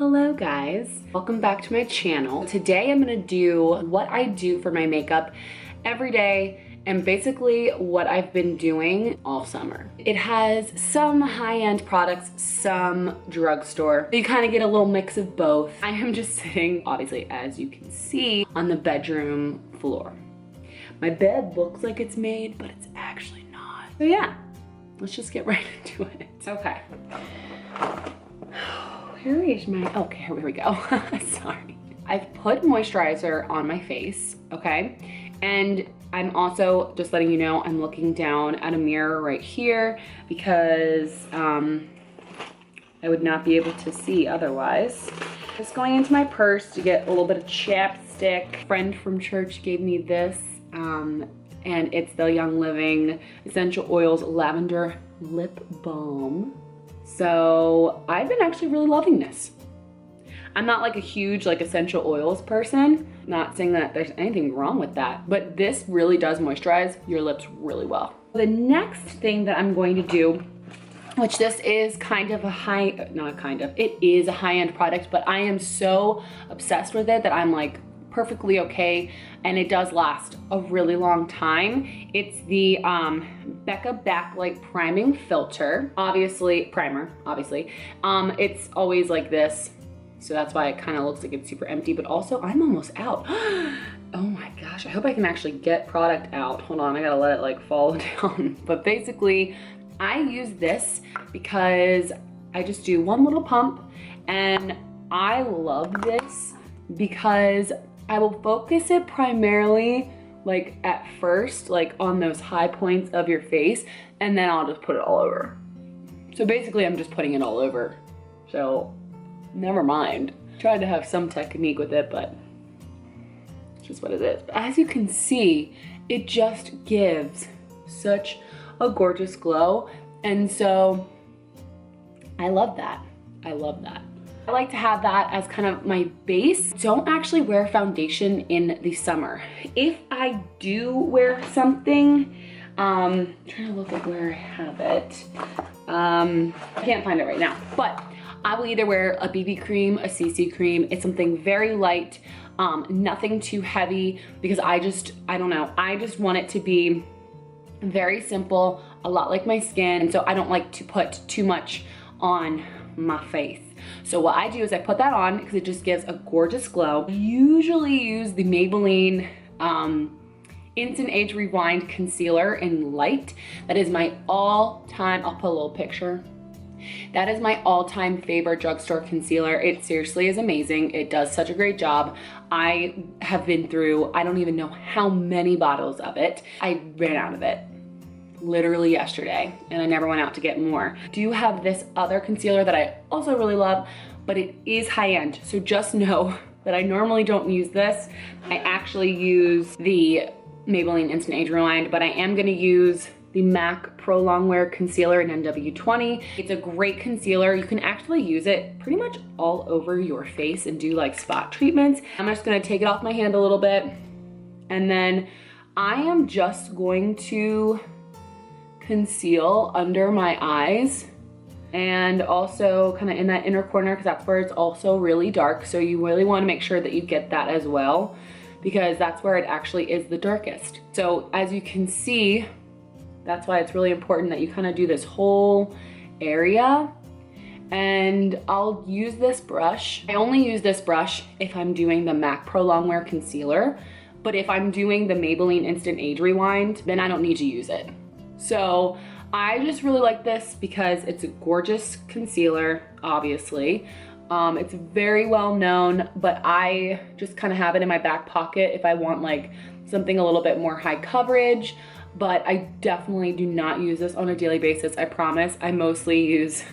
Hello guys, welcome back to my channel. Today I'm gonna do what I do for my makeup every day and basically what I've been doing all summer. It has some high-end products, some drugstore. You kind of get a little mix of both. I am just sitting, obviously as you can see, on the bedroom floor. My bed looks like it's made, but it's actually not. So yeah, let's just get right into it. Okay. Where is my, okay, here we go. Sorry. I've put moisturizer on my face, okay? And I'm also just letting you know I'm looking down at a mirror right here because I would not be able to see otherwise. Just going into my purse to get a little bit of chapstick. A friend from church gave me this and it's the Young Living Essential Oils Lavendar Lip Balm. So I've been actually really loving this. I'm not like a huge like essential oils person. Not saying that there's anything wrong with that, but this really does moisturize your lips really well. The next thing that I'm going to do, which this is kind of a high, not kind of, it is a high-end product, but I am so obsessed with it that I'm like perfectly okay, and it does last a really long time. It's the Becca Backlight Priming Filter. Obviously, primer, obviously. It's always like this, so that's why it kind of looks like it's super empty, but also I'm almost out. Oh my gosh, I hope I can actually get product out. Hold on, I gotta let it like fall down. But basically, I use this because I just do one little pump, and I love this because I will focus it primarily like at first, like on those high points of your face, and then I'll just put it all over. So basically I'm just putting it all over. So never mind. Tried to have some technique with it, but it's just what it is. But as you can see, it just gives such a gorgeous glow. And so I love that. I love that. I like to have that as kind of my base. Don't actually wear foundation in the summer. If I do wear something, I'm trying to look at where I have it. I can't find it right now, but I will either wear a BB cream, a CC cream. It's something very light, nothing too heavy, because I don't know, I just want it to be very simple, a lot like my skin, and so I don't like to put too much on my face. So what I do is I put that on because it just gives a gorgeous glow. I usually use the Maybelline Instant Age Rewind Concealer in Light. That is my all-time, I'll put a little picture. That is my all-time favorite drugstore concealer. It seriously is amazing. It does such a great job. I have been through, I don't even know how many bottles of it. I ran out of it literally yesterday, and I never went out to get more. I do have this other concealer that I also really love, but it is high-end, so just know that I normally don't use this. I actually use the Maybelline Instant Age Rewind, but I am gonna use the MAC Pro Longwear Concealer in NW20. It's a great concealer. You can actually use it pretty much all over your face and do like spot treatments. I'm just gonna take it off my hand a little bit, and then I am just going to conceal under my eyes and also kind of in that inner corner, because that's where it's also really dark. So you really want to make sure that you get that as well, because that's where it actually is the darkest. So as you can see, that's why it's really important that you kind of do this whole area. And I'll use this brush. I only use this brush if I'm doing the MAC Pro Longwear Concealer, but if I'm doing the Maybelline Instant Age Rewind, then I don't need to use it. So I just really like this because it's a gorgeous concealer, obviously. It's very well known, but I just kind of have it in my back pocket if I want like something a little bit more high coverage, but I definitely do not use this on a daily basis, I promise. I mostly use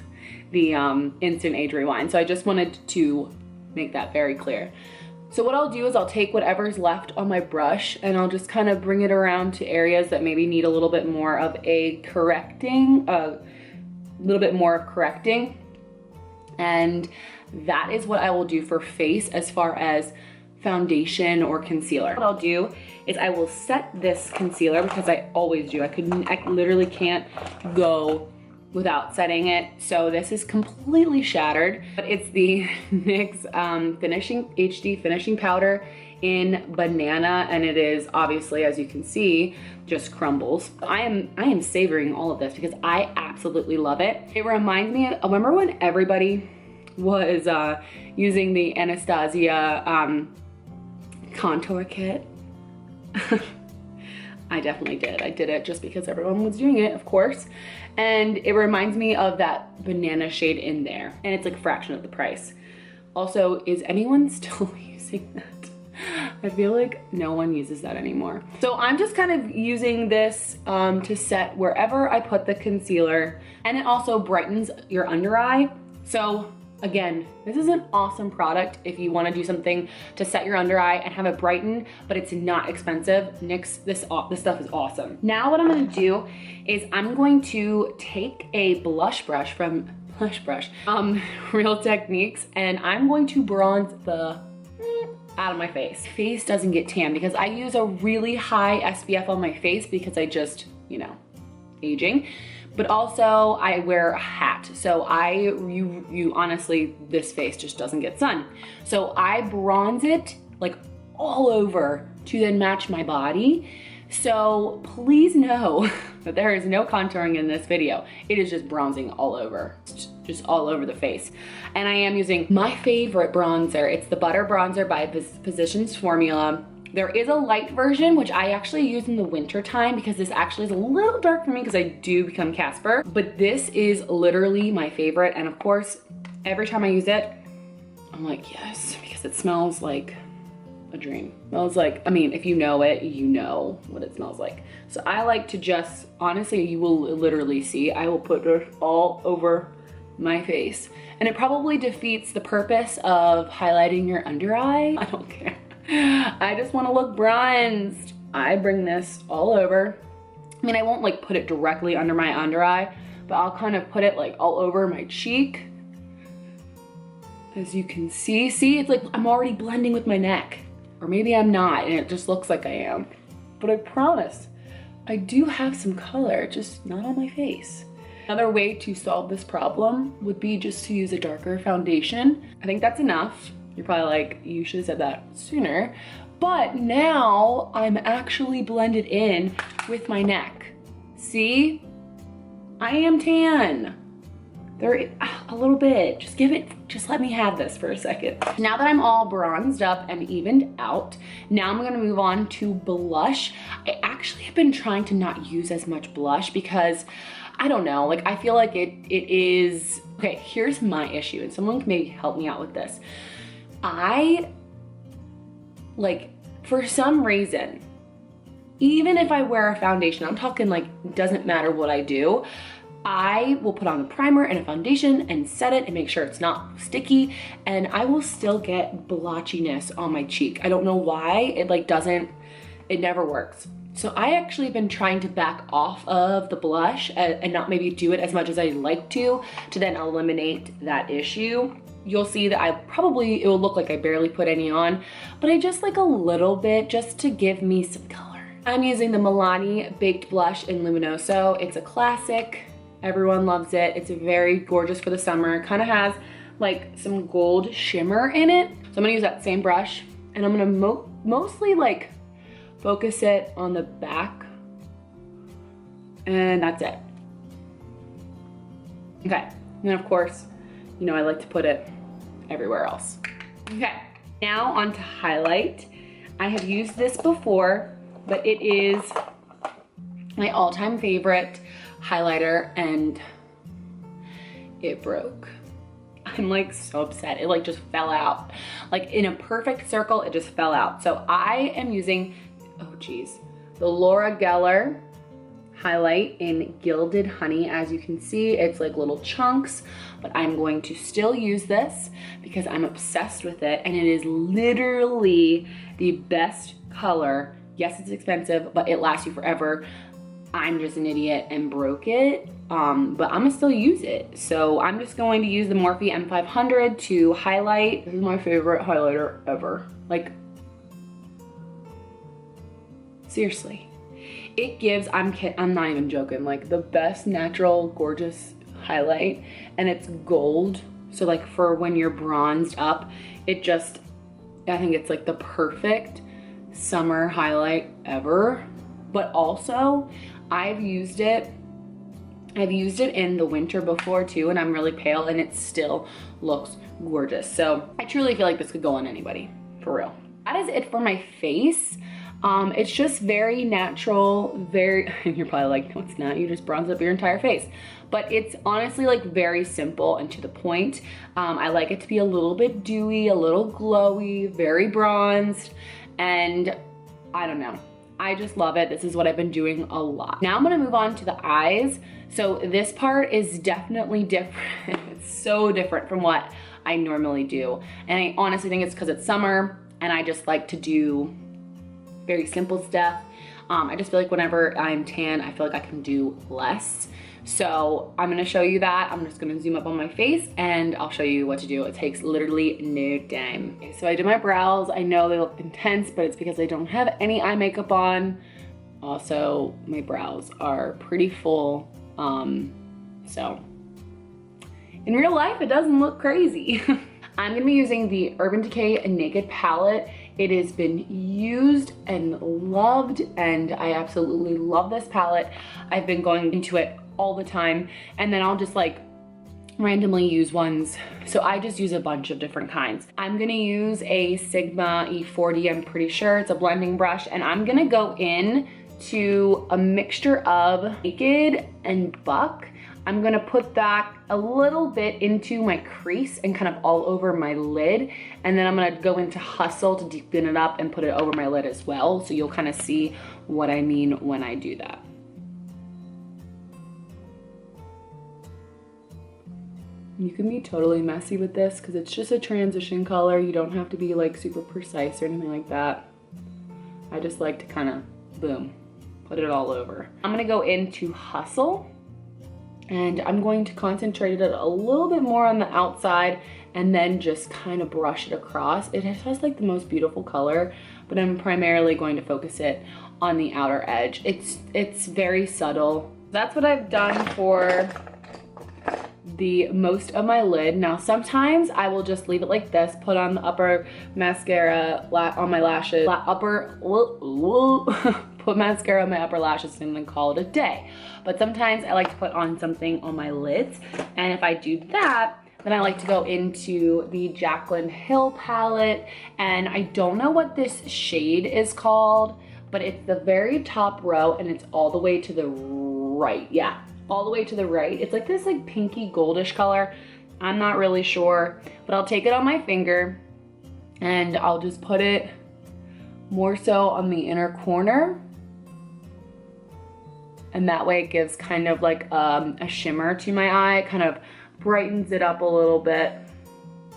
the Instant Age Rewind. So I just wanted to make that very clear. So what I'll do is I'll take whatever's left on my brush and I'll just kind of bring it around to areas that maybe need a little bit more of a correcting, And that is what I will do for face as far as foundation or concealer. What I'll do is I will set this concealer, because I always do. I literally can't go without setting it. So this is completely shattered, but it's the NYX finishing HD finishing powder in banana, and it is obviously, as you can see, just crumbles. I am savoring all of this because I absolutely love it. It reminds me of, remember when everybody was using the Anastasia contour kit? I definitely did. I did it just because everyone was doing it, of course. And it reminds me of that banana shade in there. And it's like a fraction of the price. Also, is anyone still using that? I feel like no one uses that anymore. So I'm just kind of using this to set wherever I put the concealer. And it also brightens your under eye. So again, this is an awesome product if you want to do something to set your under eye and have it brighten, but it's not expensive. NYX, this stuff is awesome. Now what I'm going to do is I'm going to take a blush brush from Real Techniques, and I'm going to bronze the out of my face. Face doesn't get tan because I use a really high SPF on my face because I just, you know, aging. But also I wear a hat. So you honestly, this face just doesn't get sun. So I bronze it like all over to then match my body. So please know that there is no contouring in this video. It is just bronzing all over, just all over the face. And I am using my favorite bronzer. It's the Butter Bronzer by Physicians Formula. There is a light version, which I actually use in the winter time because this actually is a little dark for me because I do become Casper. But this is literally my favorite. And of course, every time I use it, I'm like, yes, because it smells like a dream. It smells like, I mean, if you know it, you know what it smells like. So I like to just, honestly, you will literally see, I will put it all over my face. And it probably defeats the purpose of highlighting your under eye. I don't care. I just want to look bronzed. I bring this all over. I mean, I won't like put it directly under my under eye, but I'll kind of put it like all over my cheek. As you can see, it's like I'm already blending with my neck. Or maybe I'm not, and it just looks like I am. But I promise, I do have some color, just not on my face. Another way to solve this problem would be just to use a darker foundation. I think that's enough. You're probably like, you should have said that sooner. But now I'm actually blended in with my neck. See? I am tan. There, a little bit. Just let me have this for a second. Now that I'm all bronzed up and evened out, now I'm gonna move on to blush. I actually have been trying to not use as much blush because I don't know, like I feel like it is, okay, here's my issue, and someone can maybe help me out with this. I, like, for some reason, even if I wear a foundation, I'm talking like, doesn't matter what I do, I will put on a primer and a foundation and set it and make sure it's not sticky, and I will still get blotchiness on my cheek. I don't know why, it like doesn't, it never works. So I actually have been trying to back off of the blush and not maybe do it as much as I'd like to then eliminate that issue. You'll see that it will look like I barely put any on, but I just like a little bit just to give me some color. I'm using the Milani Baked Blush in Luminoso. It's a classic. Everyone loves it. It's very gorgeous for the summer. It kind of has like some gold shimmer in it. So I'm gonna use that same brush, and I'm gonna mostly like focus it on the back, and that's it. Okay, and then of course, you know, I like to put it everywhere else. Okay, now on to highlight. I have used this before, but it is my all-time favorite highlighter, and it broke. I'm like so upset. It like just fell out. Like in a perfect circle, it just fell out. So I am using, oh geez, the L'Oreal highlight in Gilded Honey. As you can see, it's like little chunks, but I'm going to still use this because I'm obsessed with it, and it is literally the best color. Yes, it's expensive, but it lasts you forever. I'm just an idiot and broke it, but I'm gonna still use it. So I'm just going to use the Morphe M500 to highlight. This is my favorite highlighter ever. Like, seriously. It gives, I'm not even joking, like the best natural, gorgeous highlight, and it's gold. So like for when you're bronzed up, it just, I think it's like the perfect summer highlight ever. But also I've used it in the winter before too, and I'm really pale and it still looks gorgeous. So I truly feel like this could go on anybody, for real. That is it for my face. It's just very natural, and you're probably like, no, it's not, you just bronze up your entire face. But it's honestly like very simple and to the point. I like it to be a little bit dewy, a little glowy, very bronzed, and I don't know. I just love it. This is what I've been doing a lot. Now I'm gonna move on to the eyes. So this part is definitely different. It's so different from what I normally do. And I honestly think it's because it's summer and I just like to do very simple stuff. I just feel like whenever I'm tan, I feel like I can do less. So I'm gonna show you that. I'm just gonna zoom up on my face and I'll show you what to do. It takes literally no time. Okay, so I did my brows. I know they look intense, but it's because I don't have any eye makeup on. Also, my brows are pretty full. So in real life, it doesn't look crazy. I'm gonna be using the Urban Decay Naked Palette. It has been used and loved, and I absolutely love this palette. I've been going into it all the time, and then I'll just like randomly use ones. So I just use a bunch of different kinds. I'm gonna use a Sigma E40, I'm pretty sure. It's a blending brush, and I'm gonna go in to a mixture of Naked and Buck. I'm gonna put that a little bit into my crease and kind of all over my lid. And then I'm gonna go into Hustle to deepen it up and put it over my lid as well. So you'll kind of see what I mean when I do that. You can be totally messy with this because it's just a transition color. You don't have to be like super precise or anything like that. I just like to kind of, boom, put it all over. I'm gonna go into Hustle. And I'm going to concentrate it a little bit more on the outside and then just kind of brush it across. It has like the most beautiful color, but I'm primarily going to focus it on the outer edge. It's very subtle. That's what I've done for the most of my lid. Now sometimes I will just leave it like this, put on the upper mascara on my lashes, put mascara on my upper lashes and then call it a day. But sometimes I like to put on something on my lids, and if I do that, then I like to go into the Jaclyn Hill palette, and I don't know what this shade is called, but it's the very top row and it's all the way to the right. Yeah, all the way to the right. It's like this like pinky goldish color. I'm not really sure, but I'll take it on my finger and I'll just put it more so on the inner corner. And that way it gives kind of like a shimmer to my eye, kind of brightens it up a little bit.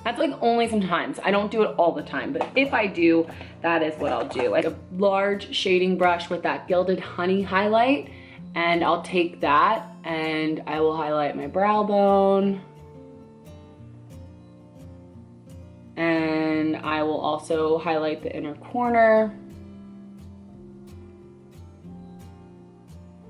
That's like only sometimes. I don't do it all the time, but if I do, that is what I'll do. Like a large shading brush with that Gilded Honey highlight, and I'll take that and I will highlight my brow bone. And I will also highlight the inner corner.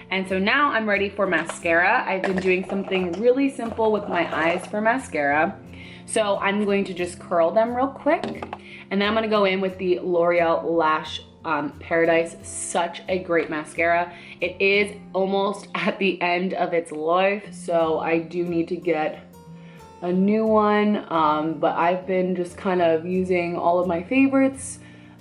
And so now I'm ready for mascara. I've been doing something really simple with my eyes for mascara. So I'm going to just curl them real quick. And then I'm gonna go in with the L'Oreal Lash Paradise. Such a great mascara. It is almost at the end of its life, so I do need to get a new one. But I've been just kind of using all of my favorites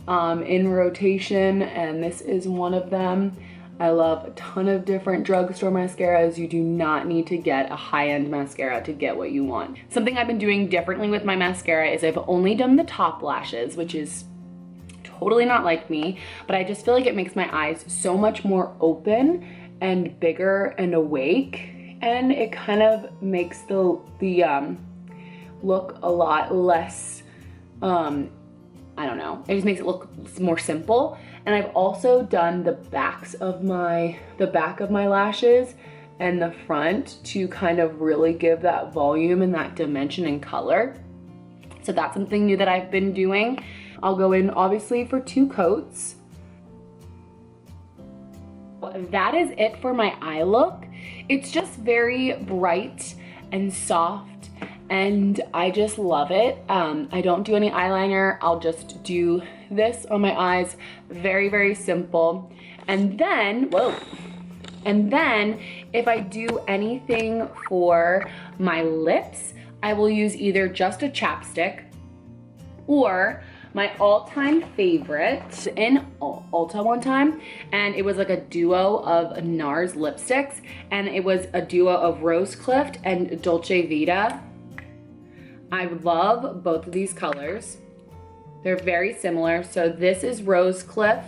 in rotation, and this is one of them. I love a ton of different drugstore mascaras. You do not need to get a high-end mascara to get what you want. Something I've been doing differently with my mascara is I've only done the top lashes, which is totally not like me, but I just feel like it makes my eyes so much more open and bigger and awake, and it kind of makes the look a lot less, I don't know, it just makes it look more simple. And I've also done the back of my lashes and the front to kind of really give that volume and that dimension and color. So that's something new that I've been doing. I'll go in obviously for 2 coats. That is it for my eye look. It's just very bright and soft, and I just love it. I don't do any eyeliner. I'll just do this on my eyes. Very, very simple. And then, whoa. And then if I do anything for my lips, I will use either just a chapstick or my all-time favorite in Ulta one time, and it was like a duo of NARS lipsticks, and it was a duo of Rosecliff and Dolce Vita. I love both of these colors. They're very similar. So this is Rosecliff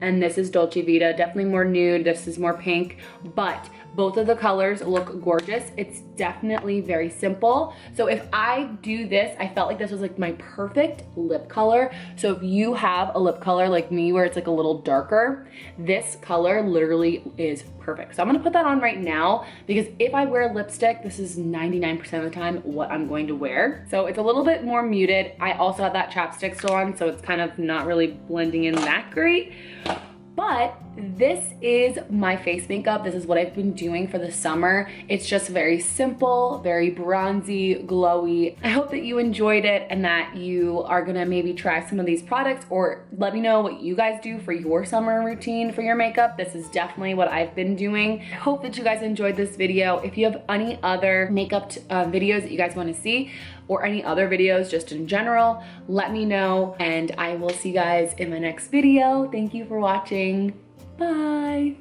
and this is Dolce Vita. Definitely more nude, this is more pink, but both of the colors look gorgeous. It's definitely very simple. So if I do this, I felt like this was like my perfect lip color. So if you have a lip color like me where it's like a little darker, this color literally is perfect. So I'm gonna put that on right now because if I wear lipstick, this is 99% of the time what I'm going to wear. So it's a little bit more muted. I also have that chapstick still on, so it's kind of not really blending in that great. But this is my face makeup. This is what I've been doing for the summer. It's just very simple, very bronzy, glowy. I hope that you enjoyed it and that you are gonna maybe try some of these products, or let me know what you guys do for your summer routine for your makeup. This is definitely what I've been doing. I hope that you guys enjoyed this video. If you have any other makeup videos that you guys wanna see, or any other videos just in general, let me know, and I will see you guys in my next video. Thank you for watching. Bye.